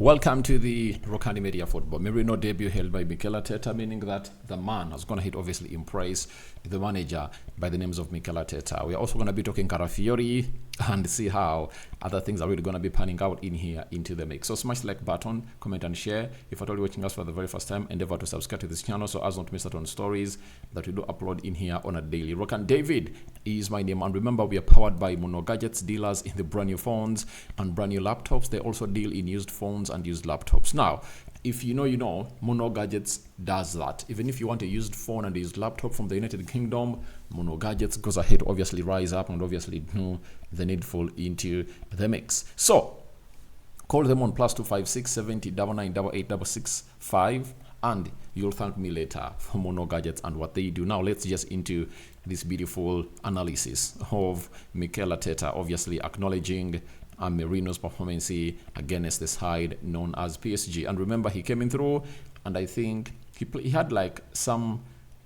Welcome to the Rokani Media Football. Merino debut held by Mikel Arteta, meaning that the man has going to hit obviously impress the manager by the names of Mikel Arteta. We are also going to be talking Calafiori and see how other things are really going to be panning out in here into the mix. So smash the like button, comment and share. If you're totally watching us for the very first time, endeavor to subscribe to this channel so as not to miss out on stories that we do upload in here on a daily. Rokani David is my name, and remember we are powered by Mono Gadgets, dealers in the brand new phones and brand new laptops. They also deal in used phones and used laptops. Now, if you know, Mono Gadgets does that. Even if you want a used phone and a used laptop from the United Kingdom, Mono Gadgets goes ahead to obviously rise up and obviously do the needful into the mix. So, call them on +256 70 99 88 and you'll thank me later for Mono Gadgets and what they do. Now, let's just into this beautiful analysis of Mikel Arteta, obviously acknowledging Merino's performance against the side known as PSG. And remember, he came in through, and I think he had like some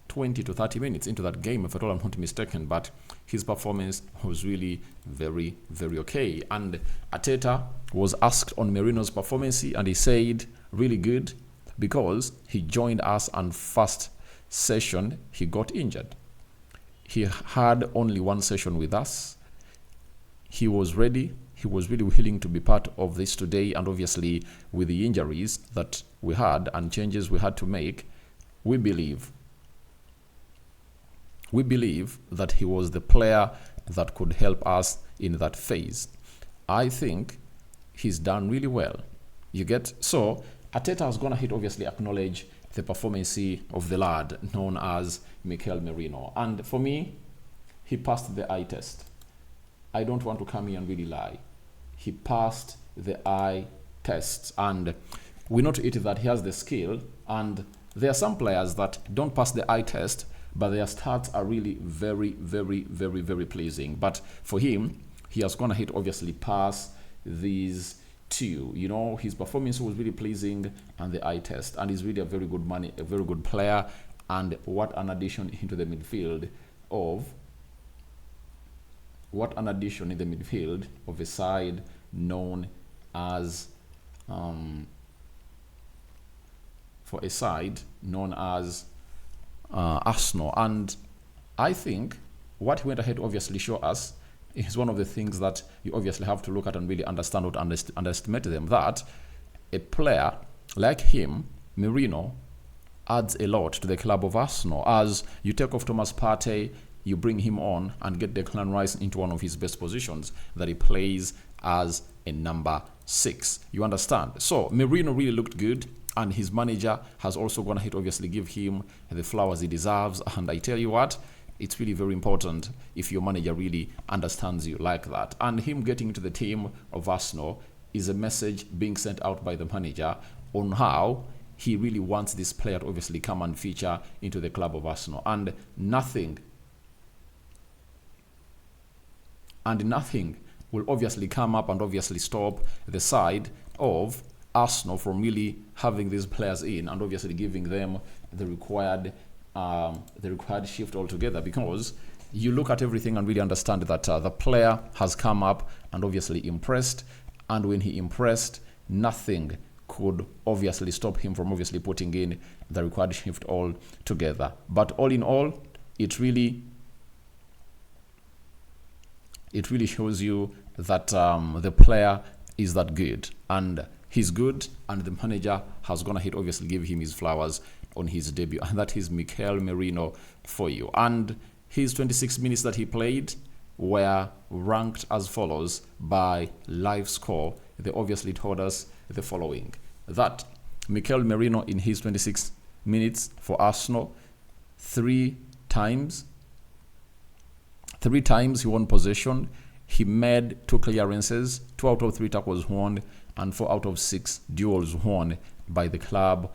20 to 30 minutes into that game, if at all I'm not mistaken, but his performance was really very, very okay. And Arteta was asked on Merino's performance, and he said, really good, because he joined us and first session, he got injured. He had only one session with us. He was ready. He was really willing to be part of this today, and obviously with the injuries that we had and changes we had to make, we believe that he was the player that could help us in that phase. I think he's done really well. You get? So Arteta is going to obviously acknowledge the performance of the lad known as Mikel Merino. And for me, he passed the eye test. I don't want to come here and really lie. He passed the eye tests, and we know to it that he has the skill, and there are some players that don't pass the eye test, but their stats are really very, very, very, very pleasing. But for him, he has gone ahead obviously pass these two. You know, his performance was really pleasing and the eye test, and he's really a very good a very good player. And what an addition into the midfield of a side known as Arsenal. And I think what he went ahead to obviously show us is one of the things that you obviously have to look at and really understand, or underestimate them, that a player like him, Merino, adds a lot to the club of Arsenal. As you take off Thomas Partey, you bring him on and get Declan Rice into one of his best positions that he plays as a number 6. You understand? So Merino really looked good, and his manager has also gone ahead to obviously give him the flowers he deserves. And I tell you what, it's really very important if your manager really understands you like that. And him getting into the team of Arsenal is a message being sent out by the manager on how he really wants this player to obviously come and feature into the club of Arsenal. And nothing will obviously come up and obviously stop the side of Arsenal from really having these players in and obviously giving them the required shift altogether, because you look at everything and really understand that the player has come up and obviously impressed, and when he impressed, nothing could obviously stop him from obviously putting in the required shift altogether. But all in all, it really shows you that the player is that good, and he's good, and the manager has gone ahead obviously give him his flowers on his debut, and that is Mikel Merino for you. And his 26 minutes that he played were ranked as follows by Live Score. They obviously told us the following: that Mikel Merino in his 26 minutes for Arsenal, three times he won possession. He made 2 clearances, 2 out of 3 tackles won, and 4 out of 6 duels won by the player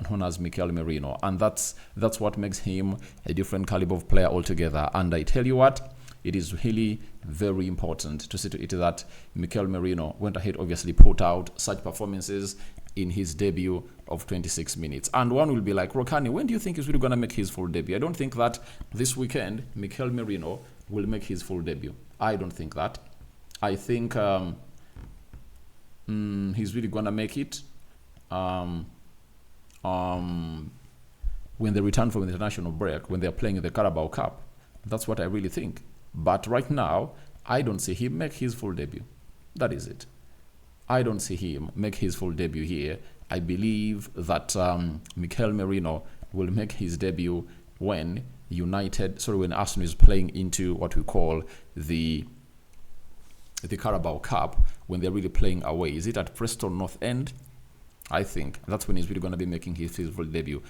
known as Mikel Merino. And that's what makes him a different caliber of player altogether. And I tell you what, it is really very important to see to it that Mikel Merino went ahead obviously put out such performances in his debut of 26 minutes. And one will be like, Rokani, when do you think he's really going to make his full debut? I don't think that this weekend Mikel Merino will make his full debut. I don't think that. I think he's really gonna make it when they return from the international break, when they're playing the Carabao Cup. That's what I really think. But right now, I don't see him make his full debut. That is it. I don't see him make his full debut here. I believe that Mikel Merino will make his debut when when Arsenal is playing into what we call the Carabao Cup, when they're really playing away. Is it at Preston North End? I think that's when he's really going to be making his full debut.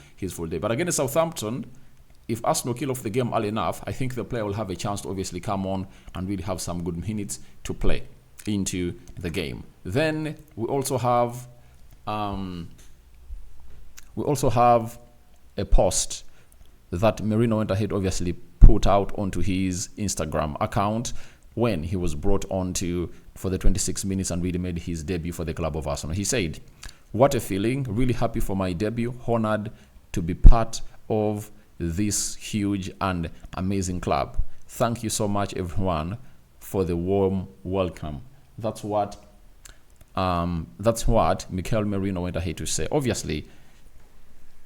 But against Southampton, if Arsenal kill off the game early enough, I think the player will have a chance to obviously come on and really have some good minutes to play into the game. Then we also have a post that Merino went ahead obviously put out onto his Instagram account when he was brought on for the 26 minutes and really made his debut for the club of Arsenal. He said, "What a feeling, really happy for my debut, honored to be part of this huge and amazing club. Thank you so much everyone for the warm welcome." That's what Mikel Merino went ahead to say. Obviously,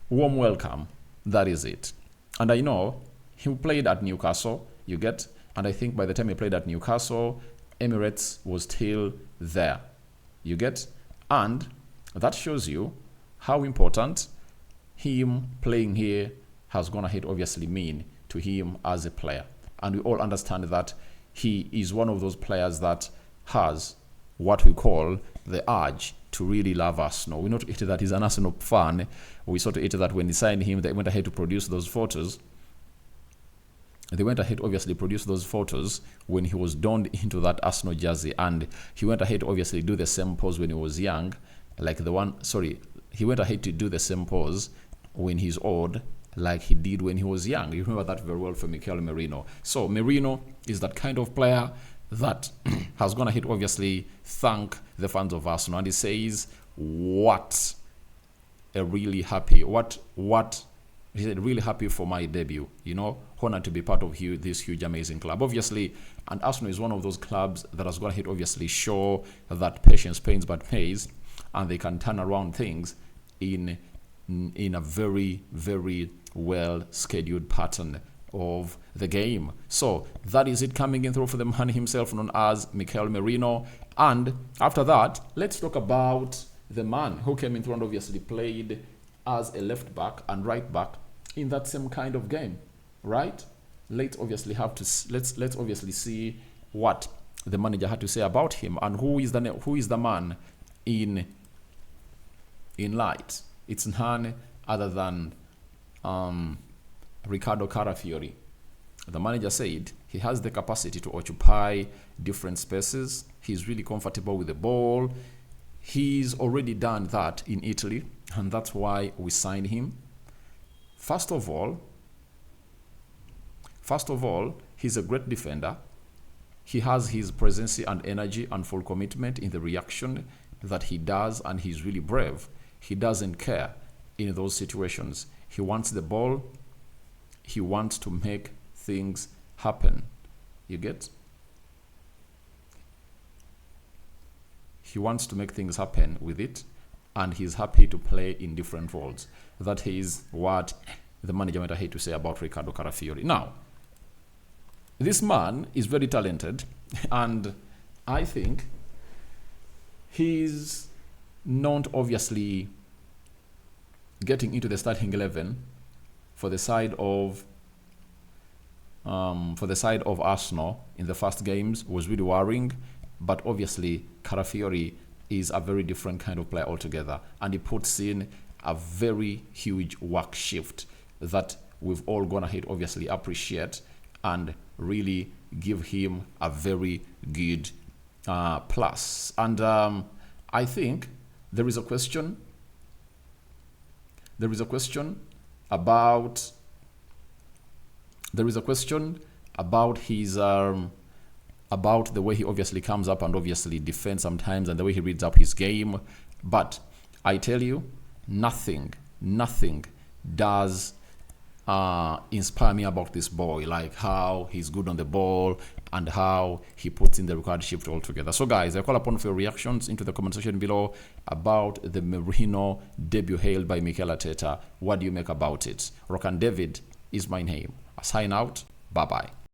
warm welcome, that is it. And I know he played at Newcastle, you get, and I think by the time he played at Newcastle, Emirates was still there, you get, and that shows you how important him playing here has gone ahead obviously mean to him as a player. And we all understand that he is one of those players that has what we call the urge to really love Arsenal. We noted that he's an Arsenal fan. We sort of ate that when he signed him, they went ahead to produce those photos. They went ahead obviously produce those photos when he was donned into that Arsenal jersey, and he went ahead obviously do the same pose when he was young, he went ahead to do the same pose when he's old, like he did when he was young. You remember that very well for Mikel Merino. So Merino is that kind of player that has gone ahead obviously thank the fans of Arsenal, and he says what he said, really happy for my debut, honored to be part of this huge amazing club, obviously. And Arsenal is one of those clubs that has gone ahead obviously show that patience pains but pays, and they can turn around things in a very, very well scheduled pattern of the game. So that is it coming in through for the man himself known as Mikel Merino. And after that, let's talk about the man who came in through and obviously played as a left back and right back in that same kind of game, right? Let's obviously see what the manager had to say about him and who is the man in light. It's none other than Riccardo Calafiori. The manager said he has the capacity to occupy different spaces. He's really comfortable with the ball. He's already done that in Italy, and that's why we signed him. First of all, he's a great defender. He has his presence and energy and full commitment in the reaction that he does, and he's really brave. He doesn't care in those situations. He wants the ball. He wants to make things happen. You get? He wants to make things happen with it, and he's happy to play in different roles. That is what the manager went ahead to say about Riccardo Calafiori. Now, this man is very talented, and I think he's not obviously getting into the starting 11 for the side of Arsenal in the first games was really worrying, but obviously Calafiori is a very different kind of player altogether, and he puts in a very huge work shift that we've all gone ahead obviously appreciate and really give him a very good plus. And I think there is a question about his about the way he obviously comes up and obviously defends sometimes and the way he reads up his game. But I tell you, nothing does inspire me about this boy, like how he's good on the ball and how he puts in the required shift altogether. So guys, I call upon for your reactions into the comment section below about the Merino debut hailed by Mikel Arteta. What do you make about it? Rokani David is my name. I sign out. Bye bye.